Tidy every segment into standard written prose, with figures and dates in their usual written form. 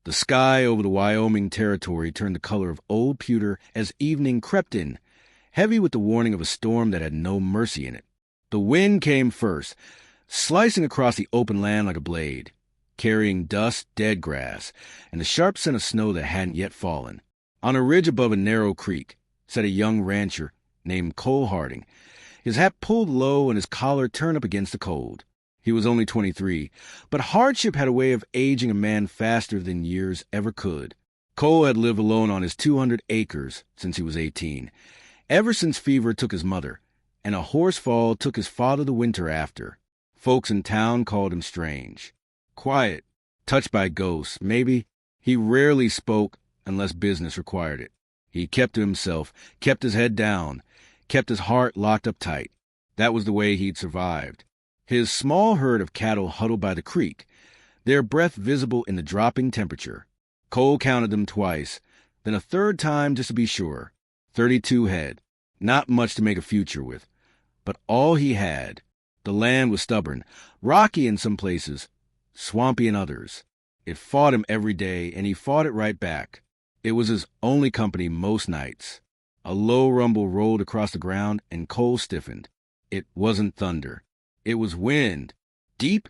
The sky over the Wyoming territory turned the color of old pewter as evening crept in, heavy with the warning of a storm that had no mercy in it. The wind came first, slicing across the open land like a blade, carrying dust, dead grass, and the sharp scent of snow that hadn't yet fallen. On a ridge above a narrow creek sat a young rancher named Cole Harding, his hat pulled low and his collar turned up against the cold. He was only 23, but hardship had a way of aging a man faster than years ever could. Cole had lived alone on his 200 acres since he was 18, ever since fever took his mother, and a horse fall took his father the winter after. Folks in town called him strange. Quiet, touched by ghosts, maybe. He rarely spoke unless business required it. He kept to himself, kept his head down, kept his heart locked up tight. That was the way he'd survived. His small herd of cattle huddled by the creek, their breath visible in the dropping temperature. Cole counted them twice, then a third time just to be sure. 32 head. Not much to make a future with, but all he had. The land was stubborn, rocky in some places, swampy in others. It fought him every day, and he fought it right back. It was his only company most nights. A low rumble rolled across the ground, and Cole stiffened. It wasn't thunder. It was wind. Deep,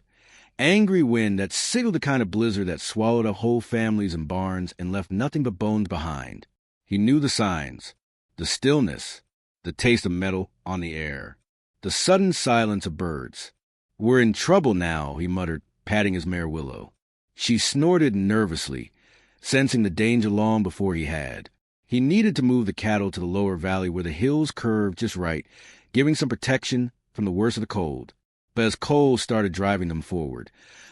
angry wind that signaled the kind of blizzard that swallowed up whole families and barns and left nothing but bones behind. He knew the signs. The stillness. The taste of metal on the air. The sudden silence of birds. "We're in trouble now," he muttered, patting his mare Willow. She snorted nervously, sensing the danger long before he had. He needed to move the cattle to the lower valley where the hills curved just right, giving some protection from the worst of the cold. But as Cole started driving them forward,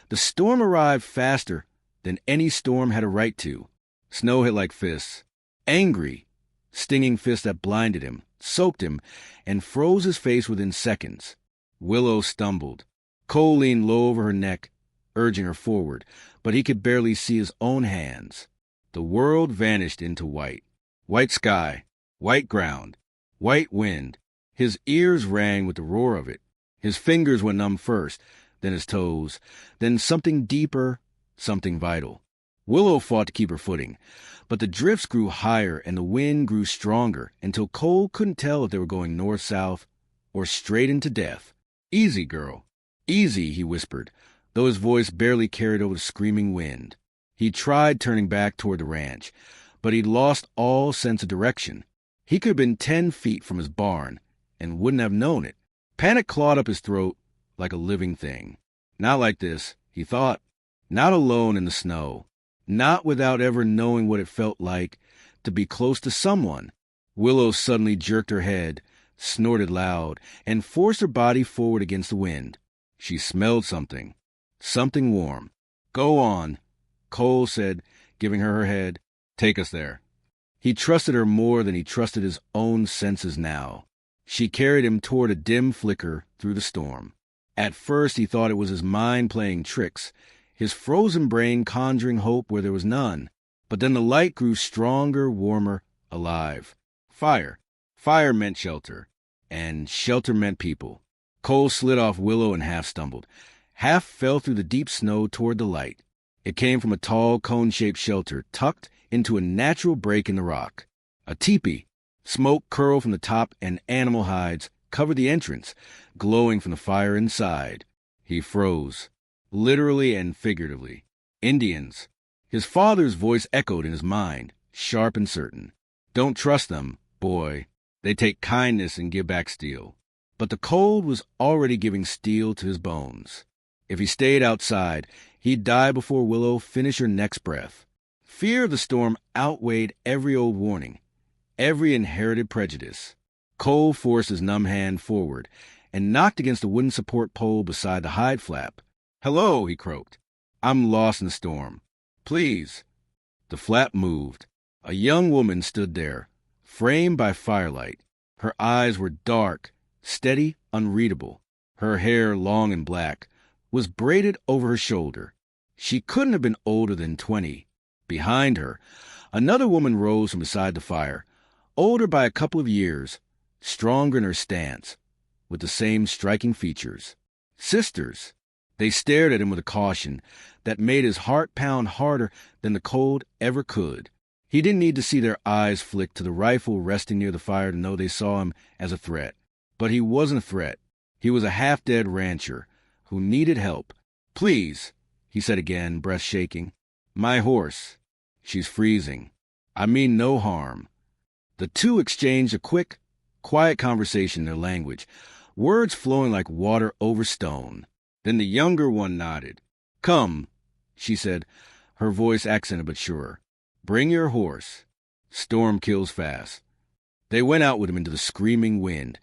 the storm arrived faster than any storm had a right to. Snow hit like fists. Angry, stinging fists that blinded him, soaked him, and froze his face within seconds. Willow stumbled. Cole leaned low over her neck, urging her forward, but he could barely see his own hands. The world vanished into white. White sky, white ground, white wind. His ears rang with the roar of it. His fingers went numb first, then his toes, then something deeper, something vital. Willow fought to keep her footing, but the drifts grew higher and the wind grew stronger until Cole couldn't tell if they were going north-south or straight into death. "Easy, girl. Easy," he whispered, though his voice barely carried over the screaming wind. He tried turning back toward the ranch, but he'd lost all sense of direction. He could have been 10 feet from his barn and wouldn't have known it. Panic clawed up his throat like a living thing. Not like this, he thought. Not alone in the snow. Not without ever knowing what it felt like to be close to someone. Willow suddenly jerked her head, snorted loud, and forced her body forward against the wind. She smelled something. Something warm. "Go on," Cole said, giving her head. "Take us there." He trusted her more than he trusted his own senses now. She carried him toward a dim flicker through the storm. At first he thought it was his mind playing tricks, his frozen brain conjuring hope where there was none. But then the light grew stronger, warmer, alive. Fire. Fire meant shelter. And shelter meant people. Cole slid off Willow and half stumbled. Half fell through the deep snow toward the light. It came from a tall, cone-shaped shelter tucked into a natural break in the rock. A teepee. Smoke curled from the top and animal hides covered the entrance, glowing from the fire inside. He froze, literally and figuratively. Indians. His father's voice echoed in his mind, sharp and certain. "Don't trust them, boy. They take kindness and give back steel." But the cold was already giving steel to his bones. If he stayed outside, he'd die before Willow finished her next breath. Fear of the storm outweighed every old warning, every inherited prejudice. Cole forced his numb hand forward and knocked against the wooden support pole beside the hide flap. "Hello," he croaked. "I'm lost in the storm. Please." The flap moved. A young woman stood there, framed by firelight. Her eyes were dark, steady, unreadable. Her hair, long and black, was braided over her shoulder. She couldn't have been older than 20. Behind her, another woman rose from beside the fire, older by a couple of years, stronger in her stance, with the same striking features. Sisters. They stared at him with a caution that made his heart pound harder than the cold ever could. He didn't need to see their eyes flick to the rifle resting near the fire to know they saw him as a threat. But he wasn't a threat. He was a half-dead rancher who needed help. "Please," he said again, breath shaking. "My horse. She's freezing. I mean no harm." The two exchanged a quick, quiet conversation in their language, words flowing like water over stone. Then the younger one nodded. "Come," she said, her voice accented but sure. "Bring your horse. Storm kills fast." They went out with him into the screaming wind,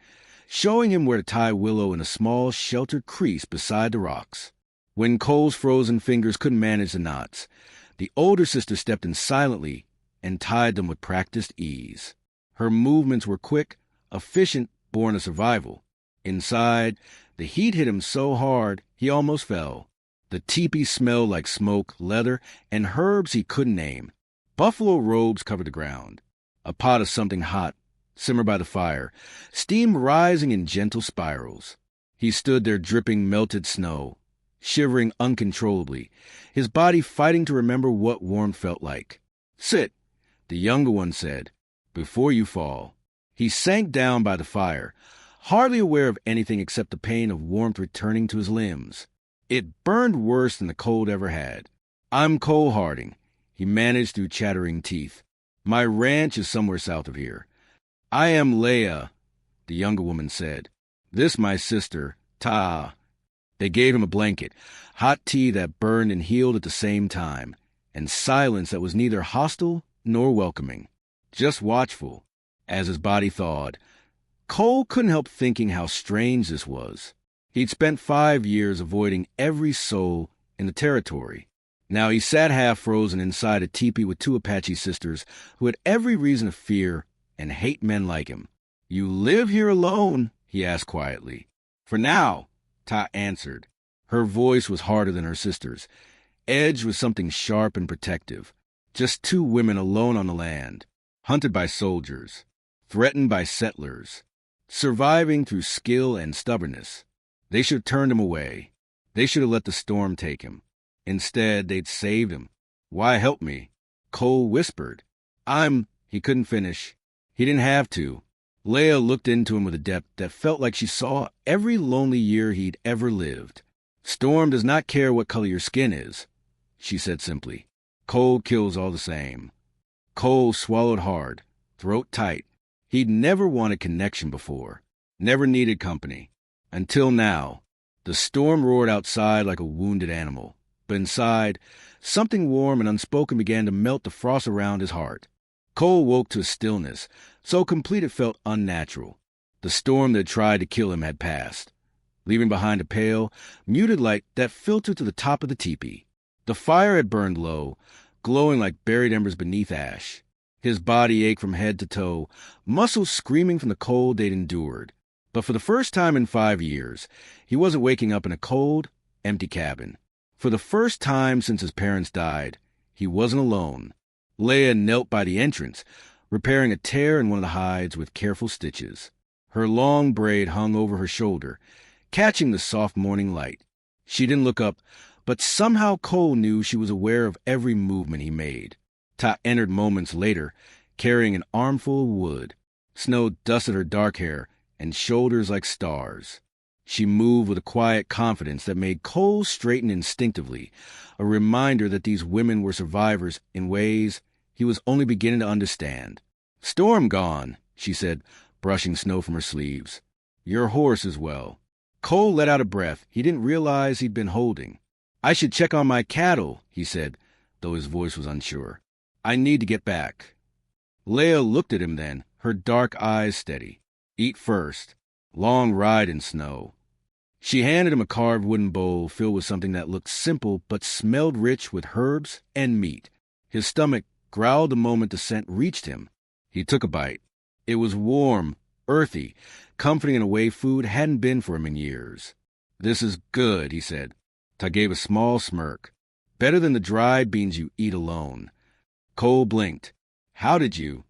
showing him where to tie Willow in a small, sheltered crease beside the rocks. When Cole's frozen fingers couldn't manage the knots, the older sister stepped in silently and tied them with practiced ease. Her movements were quick, efficient, born of survival. Inside, the heat hit him so hard he almost fell. The teepee smelled like smoke, leather, and herbs he couldn't name. Buffalo robes covered the ground. A pot of something hot simmered by the fire, steam rising in gentle spirals. He stood there dripping melted snow, shivering uncontrollably, his body fighting to remember what warmth felt like. "Sit," the younger one said, "before you fall." He sank down by the fire, hardly aware of anything except the pain of warmth returning to his limbs. It burned worse than the cold ever had. "I'm Cole Harding," he managed through chattering teeth. "My ranch is somewhere south of here." "I am Laya," the younger woman said. "This my sister, Ta." They gave him a blanket, hot tea that burned and healed at the same time, and silence that was neither hostile nor welcoming, just watchful, as his body thawed. Cole couldn't help thinking how strange this was. He'd spent 5 years avoiding every soul in the territory. Now he sat half frozen inside a teepee with 2 Apache sisters who had every reason to fear and hate men like him. "You live here alone?" he asked quietly. "For now," Ta answered. Her voice was harder than her sister's, edged with something sharp and protective. Just 2 women alone on the land, hunted by soldiers, threatened by settlers, surviving through skill and stubbornness. They should have turned him away. They should have let the storm take him. Instead, they'd saved him. "Why help me?" Cole whispered. He couldn't finish. He didn't have to. Leah looked into him with a depth that felt like she saw every lonely year he'd ever lived. "Storm does not care what color your skin is," she said simply. "Cold kills all the same." Cole swallowed hard, throat tight. He'd never wanted connection before, never needed company. Until now. The storm roared outside like a wounded animal. But inside, something warm and unspoken began to melt the frost around his heart. Cole woke to a stillness, so complete it felt unnatural. The storm that tried to kill him had passed, leaving behind a pale, muted light that filtered to the top of the teepee. The fire had burned low, glowing like buried embers beneath ash. His body ached from head to toe, muscles screaming from the cold they'd endured. But for the first time in 5 years, he wasn't waking up in a cold, empty cabin. For the first time since his parents died, he wasn't alone. Leah knelt by the entrance, repairing a tear in one of the hides with careful stitches. Her long braid hung over her shoulder, catching the soft morning light. She didn't look up, but somehow Cole knew she was aware of every movement he made. Ta entered moments later, carrying an armful of wood. Snow dusted her dark hair and shoulders like stars. She moved with a quiet confidence that made Cole straighten instinctively, a reminder that these women were survivors in ways he was only beginning to understand. "Storm gone," she said, brushing snow from her sleeves. "Your horse as well." Cole let out a breath he didn't realize he'd been holding. "I should check on my cattle," he said, though his voice was unsure. "I need to get back." Leah looked at him then, her dark eyes steady. "Eat first. Long ride in snow." She handed him a carved wooden bowl filled with something that looked simple but smelled rich with herbs and meat. His stomach growled the moment the scent reached him. He took a bite. It was warm, earthy, comforting in a way food hadn't been for him in years. "This is good," he said. Ta gave a small smirk. "Better than the dried beans you eat alone." Cole blinked. "How did you?"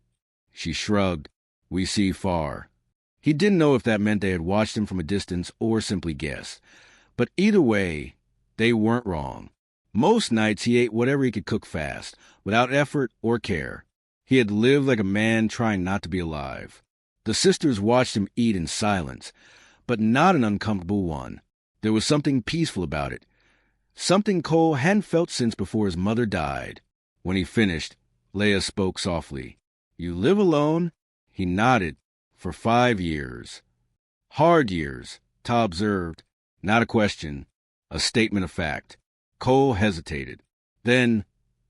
She shrugged. "We see far." He didn't know if that meant they had watched him from a distance or simply guessed. But either way, They weren't wrong. Most nights he ate whatever he could cook fast, without effort or care. He had lived like a man trying not to be alive. The sisters watched him eat in silence, but not an uncomfortable one. There was something peaceful about it, something Cole hadn't felt since before his mother died. When he finished, Laya spoke softly. "You live alone?" He nodded. "For 5 years." "Hard years," Ta observed. Not a question, a statement of fact. Cole hesitated. Then,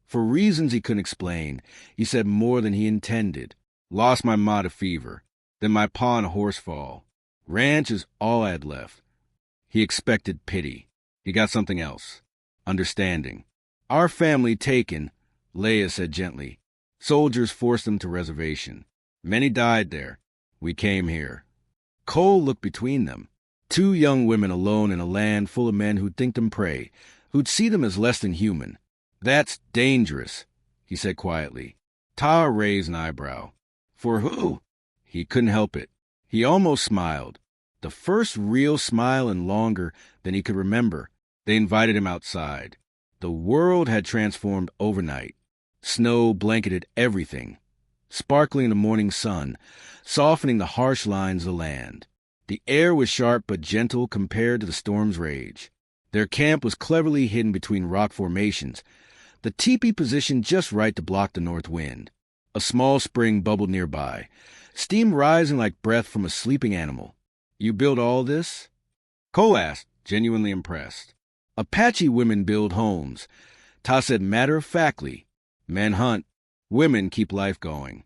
for reasons he couldn't explain, he said more than he intended. "Lost my ma to fever. Then my pa in a horse fall. Ranch is all I had left." He expected pity. He got something else. Understanding. "Our family taken," Laya said gently. "Soldiers forced them to reservation. Many died there. We came here." Cole looked between them. 2 young women alone in a land full of men who'd think them prey, who'd see them as less than human. "That's dangerous," he said quietly. Ta raised an eyebrow. "For who?" He couldn't help it. He almost smiled. The first real smile in longer than he could remember. They invited him outside. The world had transformed overnight. Snow blanketed everything, sparkling in the morning sun, softening the harsh lines of the land. The air was sharp but gentle compared to the storm's rage. Their camp was cleverly hidden between rock formations, the teepee positioned just right to block the north wind. A small spring bubbled nearby, steam rising like breath from a sleeping animal. "You built all this?" Cole asked, genuinely impressed. "Apache women build homes," Ta said matter-of-factly. "Men hunt. Women keep life going."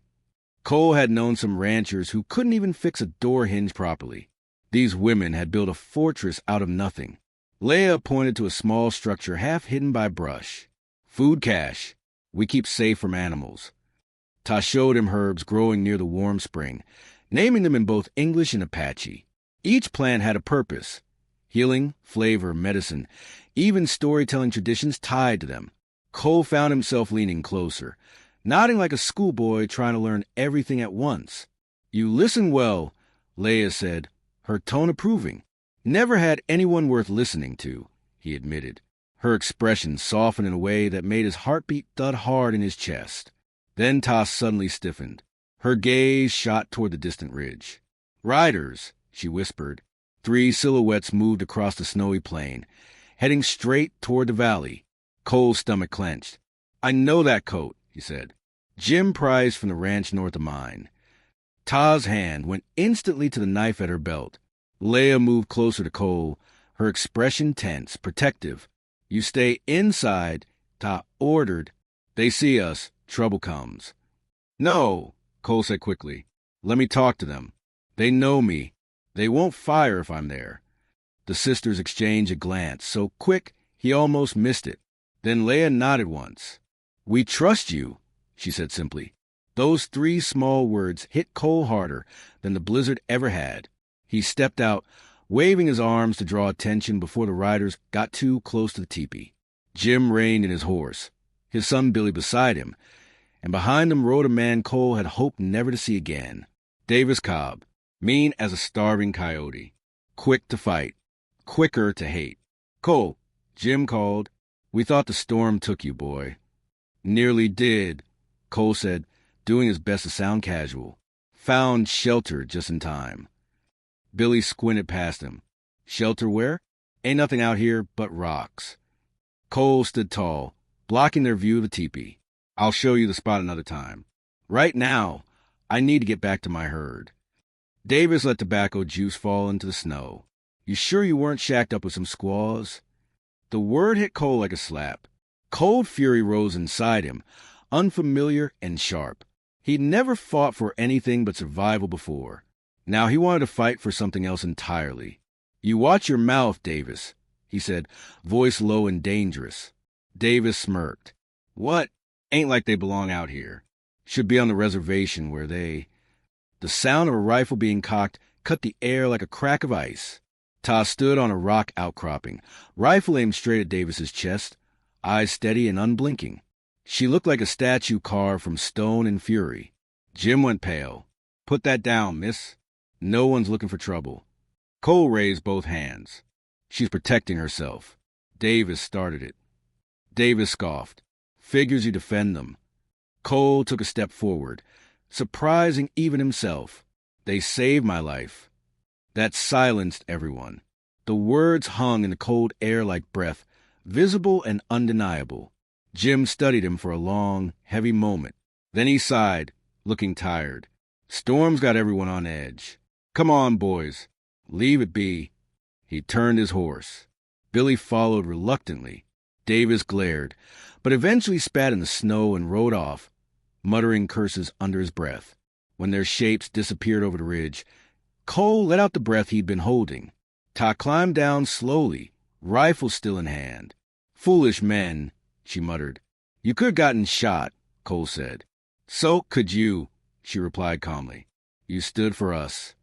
Cole had known some ranchers who couldn't even fix a door hinge properly. These women had built a fortress out of nothing. Laya pointed to a small structure half hidden by brush. "Food cache. We keep safe from animals." Ta showed him herbs growing near the warm spring, naming them in both English and Apache. Each plant had a purpose: healing, flavor, medicine, even storytelling traditions tied to them. Cole found himself leaning closer, nodding like a schoolboy trying to learn everything at once. "You listen well," Laya said, her tone approving. "Never had anyone worth listening to," he admitted. Her expression softened in a way that made his heartbeat thud hard in his chest. Then Ta suddenly stiffened. Her gaze shot toward the distant ridge. "Riders," she whispered. 3 silhouettes moved across the snowy plain, heading straight toward the valley. Cole's stomach clenched. "I know that coat," he said. "Jim prized from the ranch north of mine." Ta's hand went instantly to the knife at her belt. Laya moved closer to Cole, her expression tense, protective. "You stay inside," Ta ordered. "They see us. Trouble comes." "No," Cole said quickly. "Let me talk to them. They know me. They won't fire if I'm there." The sisters exchanged a glance, so quick he almost missed it. Then Laya nodded once. "We trust you," she said simply. Those 3 small words hit Cole harder than the blizzard ever had. He stepped out, waving his arms to draw attention before the riders got too close to the teepee. Jim reined in his horse, his son Billy beside him, and behind them rode a man Cole had hoped never to see again. Davis Cobb, mean as a starving coyote, quick to fight, quicker to hate. "Cole," Jim called, "we thought the storm took you, boy." "Nearly did," Cole said, doing his best to sound casual. "Found shelter just in time." Billy squinted past him. "Shelter where?" "Ain't nothing out here but rocks." Cole stood tall, blocking their view of the teepee. "I'll show you the spot another time. Right now, I need to get back to my herd." Davis let tobacco juice fall into the snow. "You sure you weren't shacked up with some squaws?" The word hit Cole like a slap. Cold fury rose inside him, unfamiliar and sharp. He'd never fought for anything but survival before. Now he wanted to fight for something else entirely. "You watch your mouth, Davis," he said, voice low and dangerous. Davis smirked. "What? Ain't like they belong out here. Should be on the reservation where they—" The sound of a rifle being cocked cut the air like a crack of ice. Ta stood on a rock outcropping, rifle aimed straight at Davis's chest, eyes steady and unblinking. She looked like a statue carved from stone in fury. Jim went pale. "Put that down, miss. No one's looking for trouble." Cole raised both hands. "She's protecting herself." Davis started it. Davis scoffed. Figures you defend them. Cole took a step forward, surprising even himself. They saved my life. That silenced everyone. The words hung in the cold air like breath, visible and undeniable. Jim studied him for a long, heavy moment. Then he sighed, looking tired. Storm's got everyone on edge. Come on, boys. Leave it be. He turned his horse. Billy followed reluctantly. Davis glared, but eventually spat in the snow and rode off, muttering curses under his breath. When their shapes disappeared over the ridge, Cole let out the breath he'd been holding. Ta climbed down slowly, rifle still in hand. Foolish men, she muttered. You could have gotten shot, Cole said. So could you, she replied calmly. You stood for us.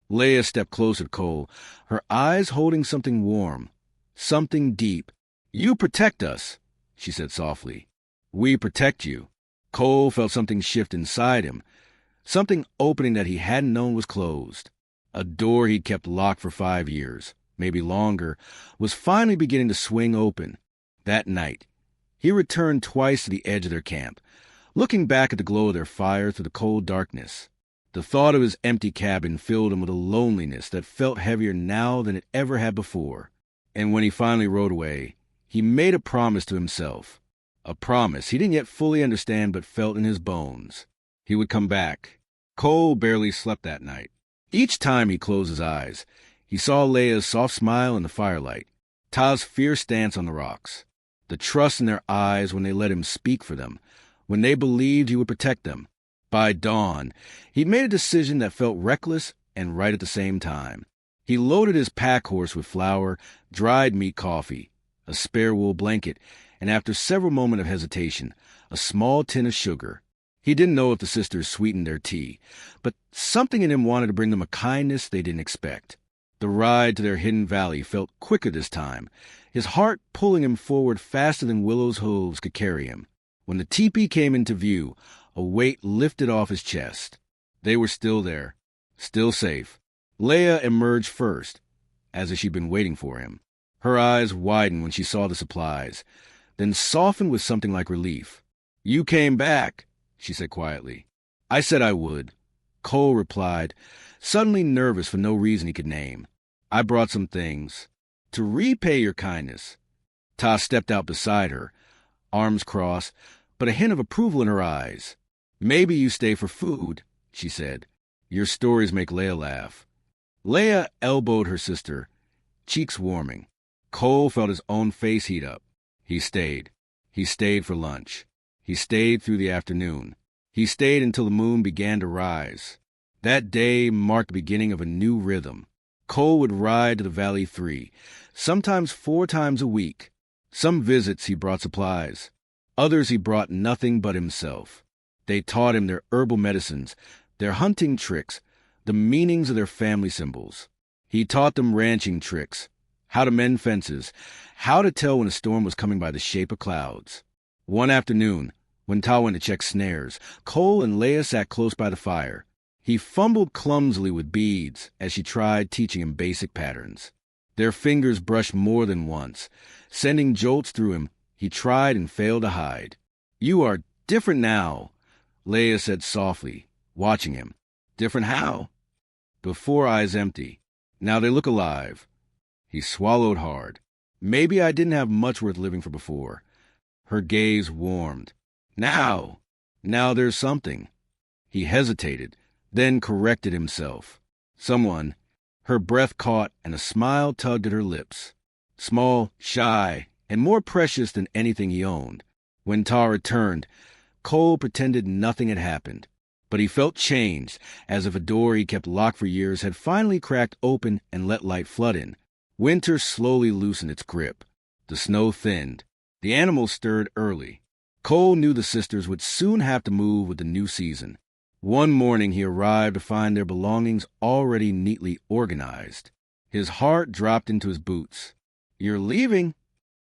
Laya stepped closer to Cole, her eyes holding something warm, something deep. You protect us, she said softly. We protect you. Cole felt something shift inside him, something opening that he hadn't known was closed. A door he'd kept locked for 5 years, maybe longer, was finally beginning to swing open. That night, he returned twice to the edge of their camp, looking back at the glow of their fire through the cold darkness. The thought of his empty cabin filled him with a loneliness that felt heavier now than it ever had before. And when he finally rode away, he made a promise to himself. A promise he didn't yet fully understand but felt in his bones. He would come back. Cole barely slept that night. Each time he closed his eyes, he saw Laya's soft smile in the firelight, Ta's fierce stance on the rocks, the trust in their eyes when they let him speak for them, when they believed he would protect them. By dawn, he'd made a decision that felt reckless and right at the same time. He loaded his pack horse with flour, dried meat coffee, a spare wool blanket, and after several moments of hesitation, a small tin of sugar. He didn't know if the sisters sweetened their tea, but something in him wanted to bring them a kindness they didn't expect. The ride to their hidden valley felt quicker this time, his heart pulling him forward faster than Willow's hooves could carry him. When the teepee came into view, a weight lifted off his chest. They were still there, still safe. Laya emerged first, as if she'd been waiting for him. Her eyes widened when she saw the supplies, then softened with something like relief. You came back, she said quietly. I said I would, Cole replied, suddenly nervous for no reason he could name. I brought some things. To repay your kindness. Ta stepped out beside her, arms crossed, but a hint of approval in her eyes. Maybe you stay for food, she said. Your stories make Laya laugh. Laya elbowed her sister, cheeks warming. Cole felt his own face heat up. He stayed. He stayed for lunch. He stayed through the afternoon. He stayed until the moon began to rise. That day marked the beginning of a new rhythm. Cole would ride to the Valley 3, sometimes 4 times a week. Some visits he brought supplies. Others he brought nothing but himself. They taught him their herbal medicines, their hunting tricks, the meanings of their family symbols. He taught them ranching tricks, how to mend fences, how to tell when a storm was coming by the shape of clouds. One afternoon, when Ta went to check snares, Cole and Laya sat close by the fire. He fumbled clumsily with beads as she tried teaching him basic patterns. Their fingers brushed more than once, sending jolts through him. He tried and failed to hide. You are different now, Laya said softly, watching him. Different how? The 4 eyes empty. Now they look alive. He swallowed hard. Maybe I didn't have much worth living for before. Her gaze warmed. Now there's something. He hesitated, then corrected himself. Someone. Her breath caught and a smile tugged at her lips. Small, shy, and more precious than anything he owned. When Ta returned, Cole pretended nothing had happened. But he felt changed, as if a door he kept locked for years had finally cracked open and let light flood in. Winter slowly loosened its grip. The snow thinned. The animals stirred early. Cole knew the sisters would soon have to move with the new season. One morning he arrived to find their belongings already neatly organized. His heart dropped into his boots. You're leaving?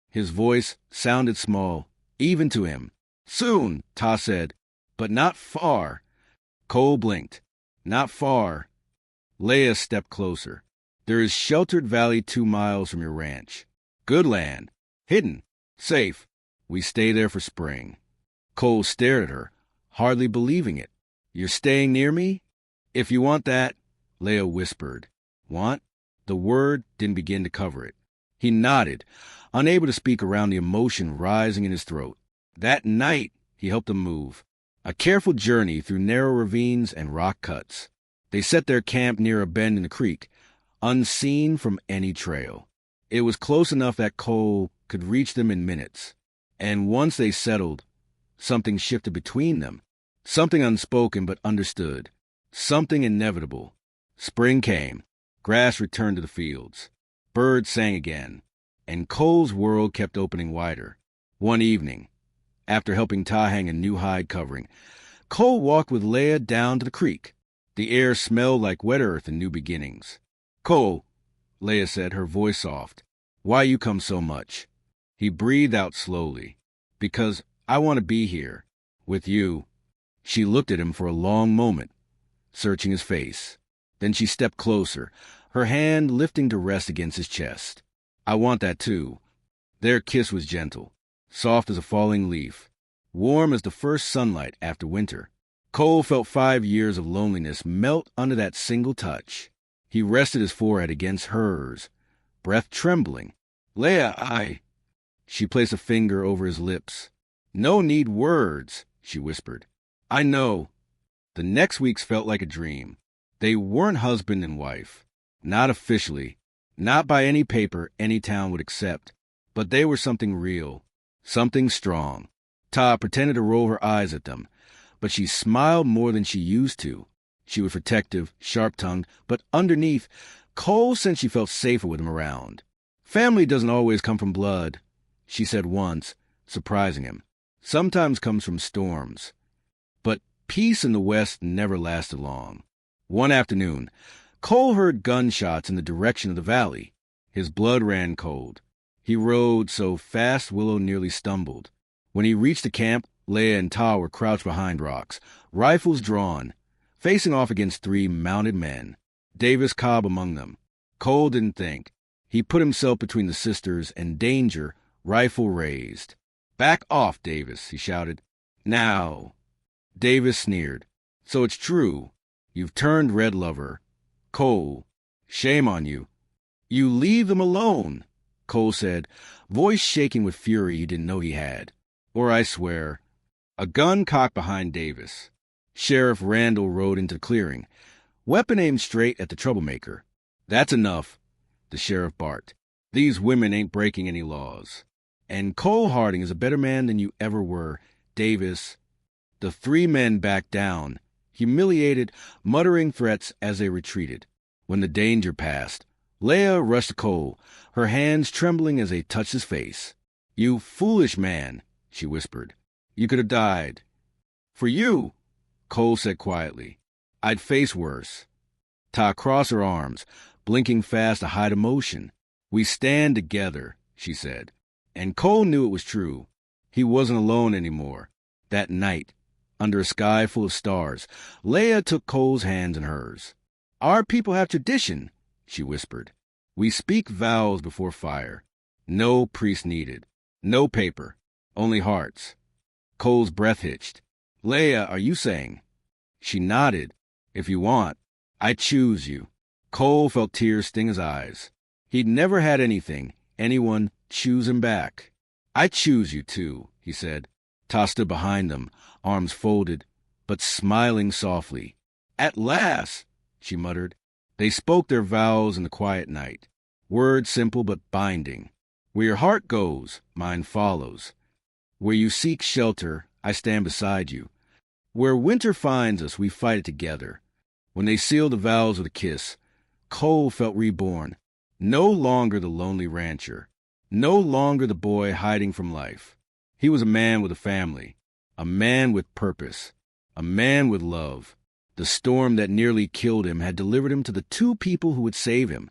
His voice sounded small, even to him. Soon, Ta said, but not far. Cole blinked. Not far. Laya stepped closer. There is sheltered valley 2 miles from your ranch. Good land. Hidden. Safe. We stay there for spring. Cole stared at her, hardly believing it. You're staying near me? If you want that, Laya whispered. Want? The word didn't begin to cover it. He nodded, unable to speak around the emotion rising in his throat. That night, he helped them move. A careful journey through narrow ravines and rock cuts. They set their camp near a bend in the creek, unseen from any trail. It was close enough that Cole could reach them in minutes. And once they settled, something shifted between them. Something unspoken but understood. Something inevitable. Spring came. Grass returned to the fields. Birds sang again. And Cole's world kept opening wider. One evening, after helping Ta hang a new hide covering, Cole walked with Laya down to the creek. The air smelled like wet earth and new beginnings. Cole, Laya said, her voice soft, why you come so much? He breathed out slowly. Because I want to be here, with you. She looked at him for a long moment, searching his face. Then she stepped closer, her hand lifting to rest against his chest. I want that too. Their kiss was gentle, soft as a falling leaf, warm as the first sunlight after winter. Cole felt 5 years of loneliness melt under that single touch. He rested his forehead against hers, breath trembling. Laya, She placed a finger over his lips. No need words, she whispered. I know. The next weeks felt like a dream. They weren't husband and wife. Not officially. Not by any paper any town would accept. But they were something real. Something strong. Ta pretended to roll her eyes at them, but she smiled more than she used to. She was protective, sharp-tongued, but underneath, Cole sensed she felt safer with him around. Family doesn't always come from blood, she said once, surprising him. Sometimes comes from storms. But peace in the West never lasted long. One afternoon, Cole heard gunshots in the direction of the valley. His blood ran cold. He rode so fast Willow nearly stumbled. When he reached the camp, Laya and Ta were crouched behind rocks, rifles drawn, facing off against 3 mounted men, Davis Cobb among them. Cole didn't think. He put himself between the sisters and danger, rifle raised. Back off, Davis, he shouted. Now. Davis sneered. So it's true. You've turned red lover. Cole, shame on you. You leave them alone, Cole said, voice shaking with fury he didn't know he had. Or I swear. A gun cocked behind Davis. Sheriff Randall rode into the clearing, weapon aimed straight at the troublemaker. That's enough, the sheriff barked. These women ain't breaking any laws. And Cole Harding is a better man than you ever were, Davis. The 3 men backed down, humiliated, muttering threats as they retreated. When the danger passed, Laya rushed to Cole, her hands trembling as they touched his face. You foolish man, she whispered. You could have died. For you, Cole said quietly. I'd face worse. Ta crossed her arms, blinking fast to hide emotion. We stand together, she said. And Cole knew it was true. He wasn't alone anymore. That night, under a sky full of stars, Laya took Cole's hands in hers. Our people have tradition, she whispered. We speak vows before fire. No priest needed. No paper. Only hearts. Cole's breath hitched. Laya, are you saying? She nodded. If you want. I choose you. Cole felt tears sting his eyes. He'd never had anyone, choose him back. I choose you too, he said. Ta stood behind them, arms folded, but smiling softly. At last, she muttered. They spoke their vows in the quiet night. Words simple but binding. Where your heart goes, mine follows. Where you seek shelter, I stand beside you. Where winter finds us, we fight it together. When they sealed the vows with a kiss, Cole felt reborn. No longer the lonely rancher. No longer the boy hiding from life. He was a man with a family. A man with purpose. A man with love. The storm that nearly killed him had delivered him to the 2 people who would save him.